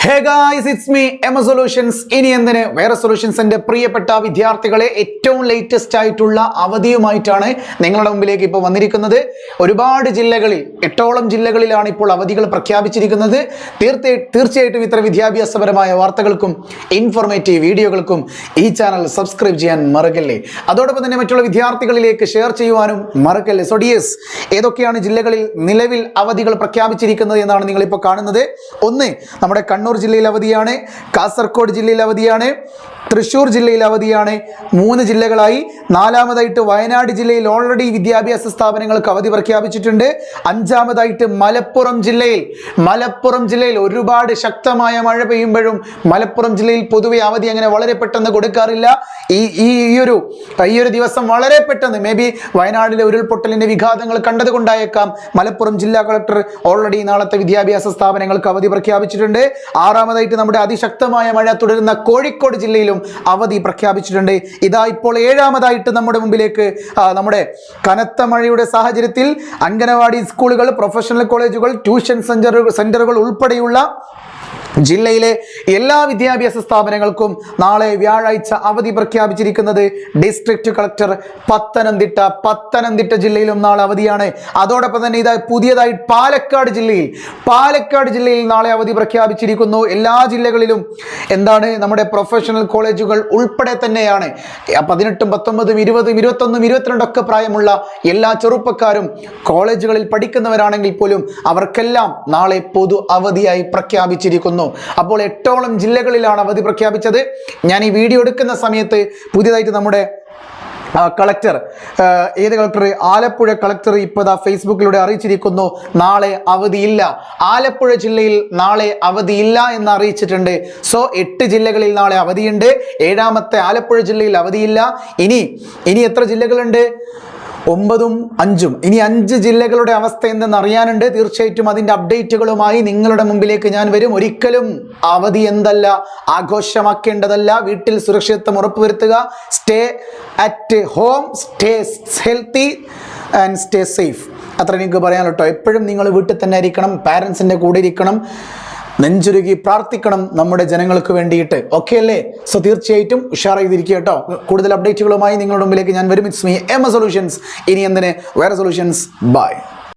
Hey guys, it's me Ema solutions. ഇനി എന്തിന് വേറെ സൊല്യൂഷൻസിന്റെ പ്രിയപ്പെട്ട വിദ്യാർത്ഥികളെ ഏറ്റവും ലേറ്റസ്റ്റ് ആയിട്ടുള്ള അവധിയുമായിട്ടാണ് നിങ്ങളുടെ മുമ്പിലേക്ക് ഇപ്പോൾ വന്നിരിക്കുന്നത്. ഒരുപാട് ജില്ലകളിൽ 8ഓളം ജില്ലകളിലാണ് ഇപ്പോൾ അവധികൾ പ്രഖ്യാപിച്ചിരിക്കുന്നത്. തീർച്ചയായിട്ടും ഇത്തരം വിദ്യാഭ്യാസപരമായ വാർത്തകൾക്കും ഇൻഫോർമേറ്റീവ് വീഡിയോകൾക്കും ഈ ചാനൽ സബ്സ്ക്രൈബ് ചെയ്യാൻ മറക്കല്ലേ. അതോടൊപ്പം തന്നെ മറ്റുള്ള വിദ്യാർത്ഥികളിലേക്ക് ഷെയർ ചെയ്യുവാനും മറക്കല്ലേ. സോ ഡിയേഴ്സ്, ഏതൊക്കെയാണ് ജില്ലകളിൽ നിലവിൽ അവധികൾ പ്രഖ്യാപിച്ചിരിക്കുന്നത് എന്നാണ് നിങ്ങളിപ്പോൾ കാണുന്നത്. ഒന്ന്, നമ്മുടെ കണ്ണൂർ ജില്ലയിൽ അവധിയാണ്, കാസർഗോഡ് ജില്ലയിൽ അവധിയാണ്, തൃശ്ശൂർ ജില്ലയിൽ അവധിയാണ്. 3 ജില്ലകളായി. നാലാമതായിട്ട് വയനാട് ജില്ലയിൽ ഓൾറെഡി വിദ്യാഭ്യാസ സ്ഥാപനങ്ങൾക്ക് അവധി പ്രഖ്യാപിച്ചിട്ടുണ്ട്. 5-മതായിട്ട് മലപ്പുറം ജില്ലയിൽ ഒരുപാട് ശക്തമായ മഴ പെയ്യുമ്പോഴും മലപ്പുറം ജില്ലയിൽ പൊതുവെ അവധി അങ്ങനെ വളരെ പെട്ടെന്ന് കൊടുക്കാറില്ല. ഈ ഒരു ദിവസം വളരെ പെട്ടെന്ന് മേ ബി വയനാടിലെ ഉരുൾപൊട്ടലിന്റെ വിഘാതങ്ങൾ കണ്ടതുകൊണ്ടായേക്കാം മലപ്പുറം ജില്ലാ കളക്ടർ ഓൾറെഡി നാളത്തെ വിദ്യാഭ്യാസ സ്ഥാപനങ്ങൾക്ക് അവധി പ്രഖ്യാപിച്ചിട്ടുണ്ട്. 6-മതായിട്ട് നമ്മുടെ അതിശക്തമായ മഴ തുടരുന്ന കോഴിക്കോട് ജില്ലയിലും അവധി പ്രഖ്യാപിച്ചിട്ടുണ്ട്. ഇതാ ഇപ്പോൾ 7-മതായിട്ട് നമ്മുടെ മുമ്പിലേക്ക് നമ്മുടെ കനത്ത മഴയുടെ സാഹചര്യത്തിൽ അംഗനവാടി സ്കൂളുകൾ, പ്രൊഫഷണൽ കോളേജുകൾ, ട്യൂഷൻ സെന്ററുകൾ ഉൾപ്പെടെയുള്ള ജില്ലയിലെ എല്ലാ വിദ്യാഭ്യാസ സ്ഥാപനങ്ങൾക്കും നാളെ വ്യാഴാഴ്ച അവധി പ്രഖ്യാപിച്ചിരിക്കുന്നത് ഡിസ്ട്രിക്ട് കളക്ടർ പത്തനംതിട്ട ജില്ലയിലും നാളെ അവധിയാണ്. അതോടൊപ്പം തന്നെ ഇതാ പുതിയതായി പാലക്കാട് ജില്ലയിൽ നാളെ അവധി പ്രഖ്യാപിച്ചിരിക്കുന്നു. എല്ലാ ജില്ലകളിലും എന്താണ് നമ്മുടെ പ്രൊഫഷണൽ കോളേജുകൾ ഉൾപ്പെടെ തന്നെയാണ്. 18, 19, 20, 21, 22 ഒക്കെ പ്രായമുള്ള എല്ലാ ചെറുപ്പക്കാരും കോളേജുകളിൽ പഠിക്കുന്നവരാണെങ്കിൽ പോലും അവർക്കെല്ലാം നാളെ പൊതു അവധിയായി പ്രഖ്യാപിച്ചിരിക്കുന്നു. അപ്പോൾ 8ഓളം ജില്ലകളിലാണ് അവധി പ്രഖ്യാപിച്ചത്. ഞാൻ ഈ വീഡിയോ എടുക്കുന്ന സമയത്ത് പുതിയതായിട്ട് നമ്മുടെ കളക്ടർ ആലപ്പുഴ കളക്ടർ ഇപ്പോൾ ഫേസ്ബുക്കിലൂടെ അറിയിച്ചിരിക്കുന്നു, നാളെ അവധിയില്ല. ആലപ്പുഴ ജില്ലയിൽ നാളെ അവധിയില്ല എന്ന് അറിയിച്ചിട്ടുണ്ട്. സോ 8 ജില്ലകളിൽ നാളെ അവധിയുണ്ട്. 7-മത്തെ ആലപ്പുഴ ജില്ലയിൽ അവധിയില്ല. ഇനി എത്ര ജില്ലകളുണ്ട്? 9ഉം 5ഉം. ഇനി 5 ജില്ലകളുടെ അവസ്ഥ എന്തെന്ന് അറിയാനുണ്ട്. തീർച്ചയായിട്ടും അതിൻ്റെ അപ്ഡേറ്റുകളുമായി നിങ്ങളുടെ മുമ്പിലേക്ക് ഞാൻ വരും. ഒരിക്കലും അവധി ആഘോഷമാക്കേണ്ടതല്ല. വീട്ടിൽ സുരക്ഷിതത്വം ഉറപ്പുവരുത്തുക. Stay at home, stay healthy and stay safe. അത്ര എനിക്ക് പറയാൻ കേട്ടോ. എപ്പോഴും നിങ്ങൾ വീട്ടിൽ തന്നെ ഇരിക്കണം, പാരൻസിൻ്റെ കൂടെ ഇരിക്കണം, നെഞ്ചുരുകി പ്രാർത്ഥിക്കണം നമ്മുടെ ജനങ്ങൾക്ക് വേണ്ടിയിട്ട്. ഓക്കെ അല്ലേ? സോ തീർച്ചയായിട്ടും ഉഷാറായിരിക്കുക കേട്ടോ. കൂടുതൽ അപ്ഡേറ്റുകളുമായി നിങ്ങളുടെ മുമ്പിലേക്ക് ഞാൻ വരും. It's me Ema solutions. ഇനി എന്തിന് വേറെ സൊല്യൂഷൻസ്. ബൈ.